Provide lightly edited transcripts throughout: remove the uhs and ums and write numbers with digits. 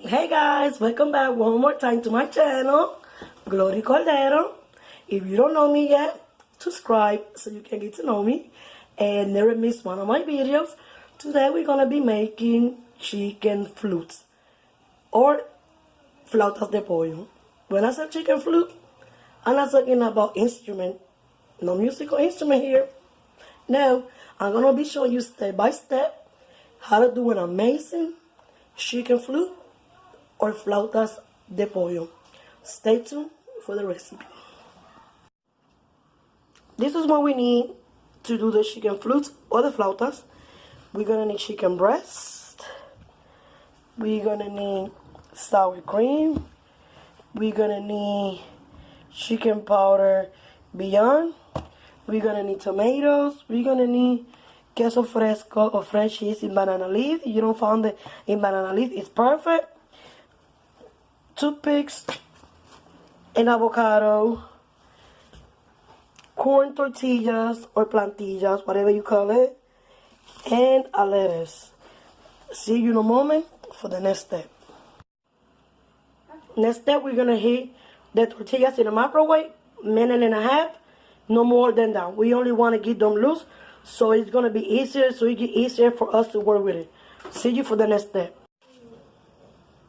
Hey guys, welcome back one more time to my channel, Glory Cordero. If you don't know me yet, subscribe so you can get to know me and never miss one of my videos. Today we're gonna be making chicken flutes or flautas de pollo. When I say chicken flute, I'm not talking about instrument, no musical instrument here. Now, I'm gonna be showing you step by step how to do an amazing chicken flute or flautas de pollo. Stay tuned for the recipe. This is what we need to do the chicken flutes or the flautas. We're gonna need chicken breast. We're gonna need sour cream. We're gonna need chicken powder beyond. We're gonna need tomatoes. We're gonna need queso fresco or fresh cheese in banana leaf. If you don't find it in banana leaf, it's perfect. Toothpicks, an avocado, corn tortillas or plantillas, whatever you call it, and a lettuce. See you in a moment for the next step. Next step, we're gonna heat the tortillas in the microwave, minute and a half, no more than that. We only want to get them loose, so it's gonna be easier, so it get easier for us to work with it. See you for the next step.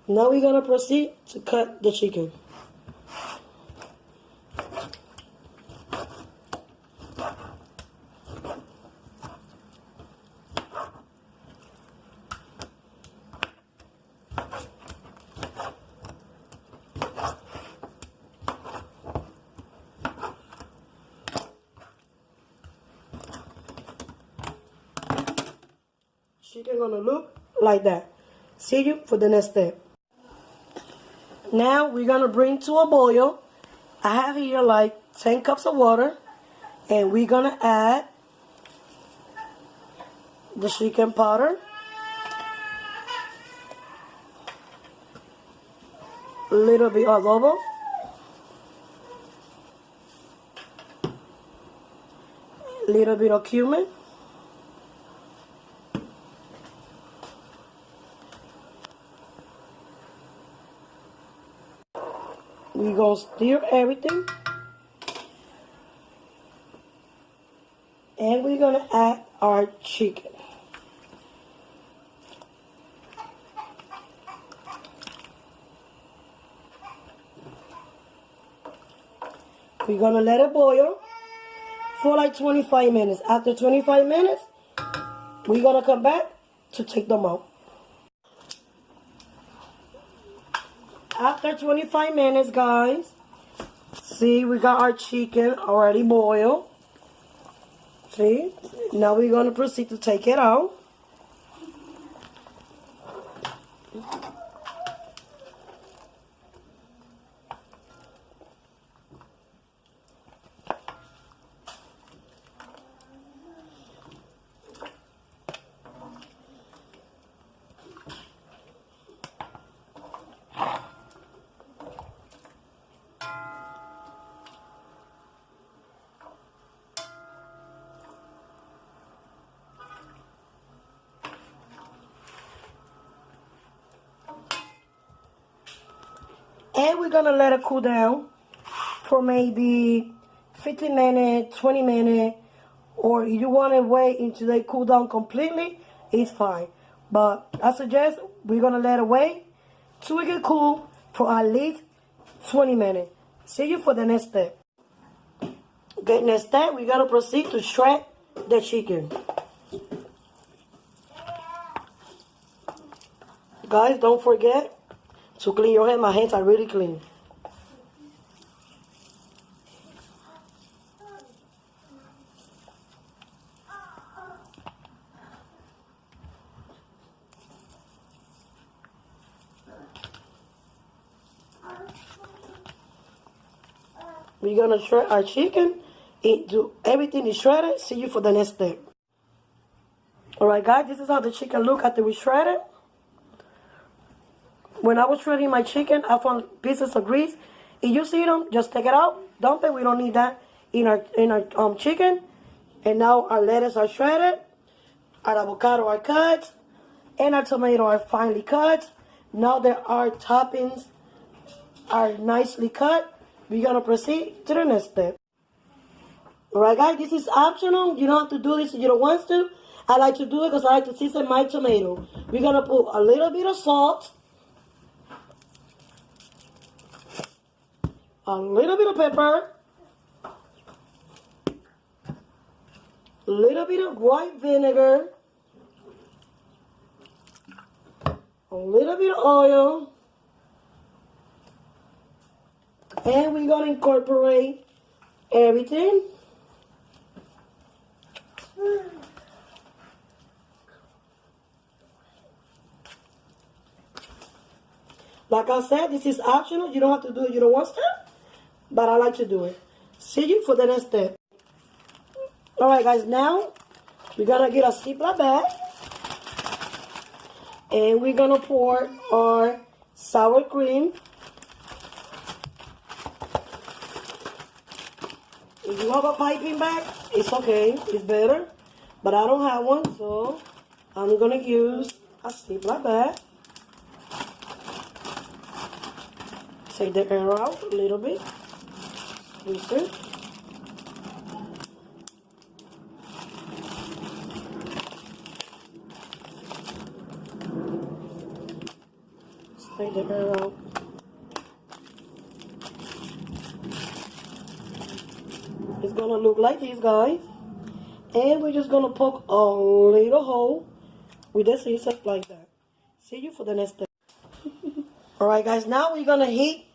Now we're gonna proceed to cut the chicken. Chicken gonna look like that. See you for the next step. Now we're gonna bring to a boil. I have here like 10 cups of water, and we're gonna add the chicken powder, a little bit of adobo, a little bit of cumin, we're going to stir everything. And we're going to add our chicken. We're going to let it boil for like 25 minutes. After 25 minutes, we're going to come back to take them out. After 25 minutes, guys, see, we got our chicken already boiled. See, now we're going to proceed to take it out. And we're going to let it cool down for maybe 15 minutes, 20 minutes. Or if you want to wait until they cool down completely, it's fine. But I suggest we're going to let it wait till it get cool for at least 20 minutes. See you for the next step. Okay, next step, we got to proceed to shred the chicken. Guys, don't forget to clean your hands. My hands are really clean. We're gonna shred our chicken into everything is shredded. See you for the next step. Alright guys, this is how the chicken look after we shred it. When I was shredding my chicken, I found pieces of grease. If you see them, just take it out, dump it. We don't need that in our chicken. And now our lettuce are shredded, our avocado are cut, and our tomato are finely cut. Now that our toppings are nicely cut, we're gonna proceed to the next step. Alright guys, this is optional. You don't have to do this if you don't want to. I like to do it because I like to season my tomato. We're gonna put a little bit of salt, a little bit of pepper, a little bit of white vinegar, a little bit of oil, and we're gonna incorporate everything. Like I said, this is optional. You don't have to do it. You don't want to, but I like to do it. See you for the next step. All right, guys. Now we're gonna get a Ziploc bag, and we're gonna pour our sour cream. If you have a piping bag, it's okay. It's better, but I don't have one, so I'm gonna use a Ziploc bag. Take the air out a little bit. Squeeze it. Take the air out. It's gonna look like this, guys. And we're just gonna poke a little hole with the scissors like that. See you for the next step. Alright guys, now we're gonna heat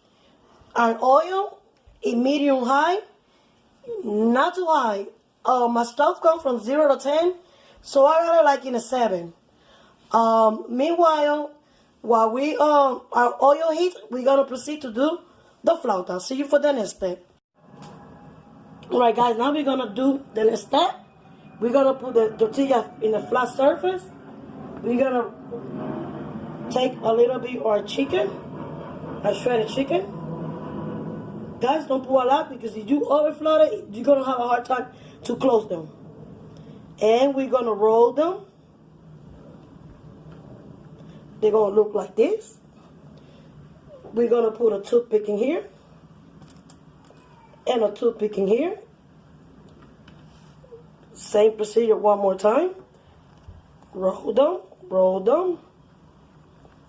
our oil in medium high, not too high. My stove comes from 0 to 10, so I got it like in a 7. Meanwhile, while our oil heats, we're gonna proceed to do the flautas. See you for the next step. Alright guys, now we're gonna do the next step. We're gonna put the tortilla in a flat surface. We're gonna take a little bit of our chicken, our shredded chicken. Guys, don't put a lot because if you overflow it, you're gonna have a hard time to close them. And we're gonna roll them. They're gonna look like this. We're gonna put a toothpick in here and a toothpick in here. Same procedure one more time. Roll them, roll them.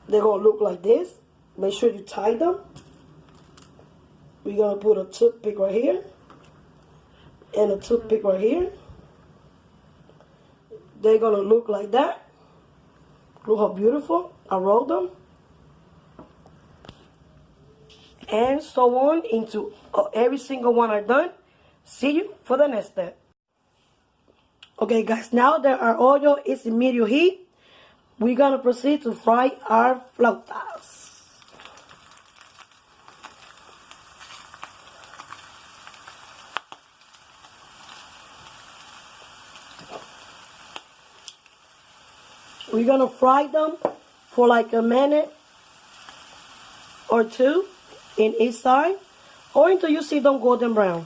They're gonna look like this. Make sure you tie them. We're gonna put a toothpick right here and a toothpick right here. They're gonna look like that. Look how beautiful. I rolled them. And so on into every single one are done. See you for the next step. Okay guys, now that our oil is in medium heat, we're gonna proceed to fry our flautas. We're gonna fry them for like a minute or two in each side, or until you see them golden brown.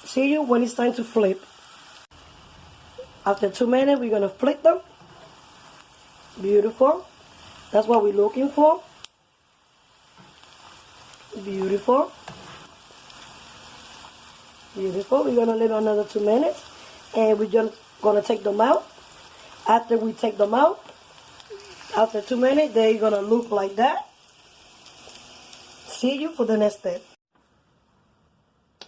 See you when it's time to flip. After 2 minutes, we're gonna flip them. Beautiful. That's what we're looking for. Beautiful. Beautiful. We're gonna leave another 2 minutes, and we're just gonna take them out. After we take them out, after 2 minutes, they're gonna look like that. See you for the next step.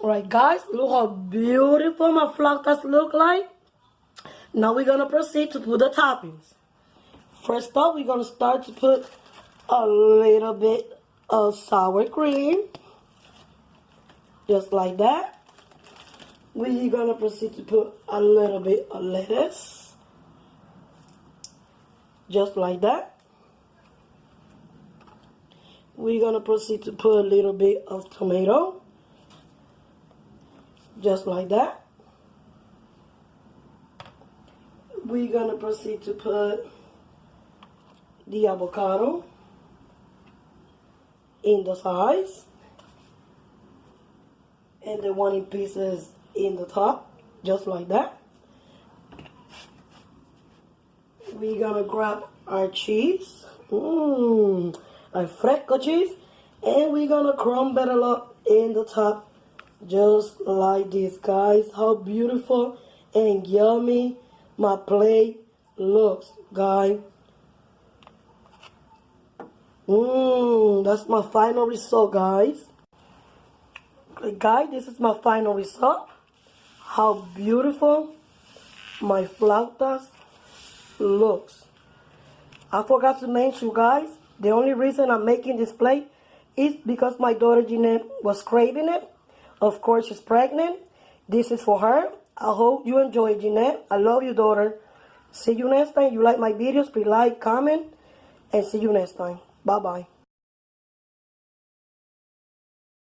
Alright guys, look how beautiful my flautas look like. Now we're gonna proceed to put the toppings. First off, we're gonna start to put a little bit of sour cream. Just like that. We're gonna proceed to put a little bit of lettuce. Just like that. We're gonna proceed to put a little bit of tomato. Just like that. We're gonna proceed to put the avocado in the sides and the one in pieces in the top, just like that. We're gonna grab our cheese. Like fresco cheese. And we're gonna crumble it up in the top. Just like this, guys. How beautiful and yummy my plate looks, guys. That's my final result, guys. Okay, guys, this is my final result. How beautiful my flautas looks. I forgot to mention, guys, the only reason I'm making this plate is because my daughter Jeanette was craving it. Of course, she's pregnant. This is for her. I hope you enjoy, Jeanette. I love you, daughter. See you next time. You like my videos, please like, comment, and see you next time. Bye-bye.